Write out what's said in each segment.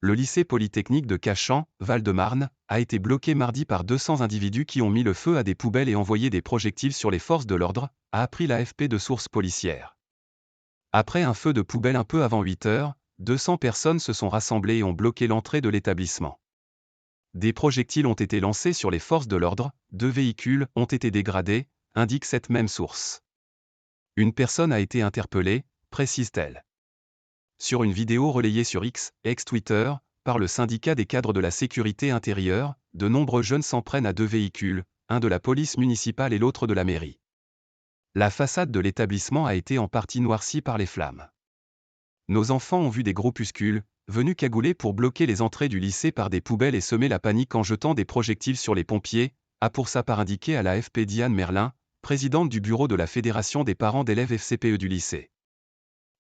Le lycée polytechnique de Cachan, Val-de-Marne, a été bloqué mardi par 200 individus qui ont mis le feu à des poubelles et envoyé des projectiles sur les forces de l'ordre, a appris l'AFP de sources policières. Après un feu de poubelle un peu avant 8 heures, 200 personnes se sont rassemblées et ont bloqué l'entrée de l'établissement. Des projectiles ont été lancés sur les forces de l'ordre, 2 véhicules ont été dégradés, indique cette même source. Une personne a été interpellée, précise-t-elle. Sur une vidéo relayée sur X, ex-Twitter, par le syndicat des cadres de la sécurité intérieure, de nombreux jeunes s'en prennent à 2 véhicules, un de la police municipale et l'autre de la mairie. La façade de l'établissement a été en partie noircie par les flammes. Nos enfants ont vu des groupuscules, venus cagouler pour bloquer les entrées du lycée par des poubelles et semer la panique en jetant des projectiles sur les pompiers, a pour sa part indiqué à l'AFP Diane Merlin, présidente du bureau de la Fédération des parents d'élèves FCPE du lycée.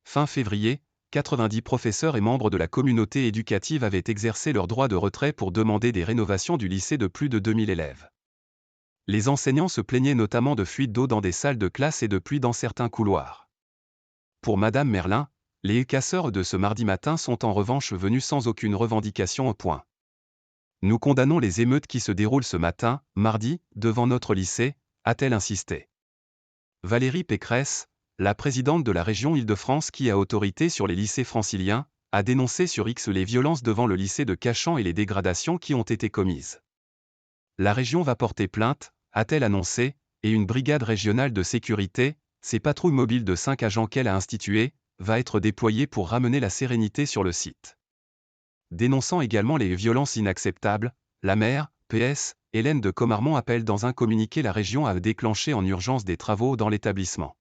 Fin février, 90 professeurs et membres de la communauté éducative avaient exercé leur droit de retrait pour demander des rénovations du lycée de plus de 2000 élèves. Les enseignants se plaignaient notamment de fuites d'eau dans des salles de classe et de pluie dans certains couloirs. Pour Madame Merlin, les casseurs de ce mardi matin sont en revanche venus sans aucune revendication au point. Nous condamnons les émeutes qui se déroulent ce matin, mardi, devant notre lycée, a-t-elle insisté. Valérie Pécresse, la présidente de la région Île-de-France qui a autorité sur les lycées franciliens, a dénoncé sur X les violences devant le lycée de Cachan et les dégradations qui ont été commises. La région va porter plainte, a-t-elle annoncé, et une brigade régionale de sécurité, ces patrouilles mobiles de 5 agents qu'elle a instituées, va être déployée pour ramener la sérénité sur le site. Dénonçant également les violences inacceptables, la maire, PS, Hélène de Commarmont appelle dans un communiqué la région à déclencher en urgence des travaux dans l'établissement.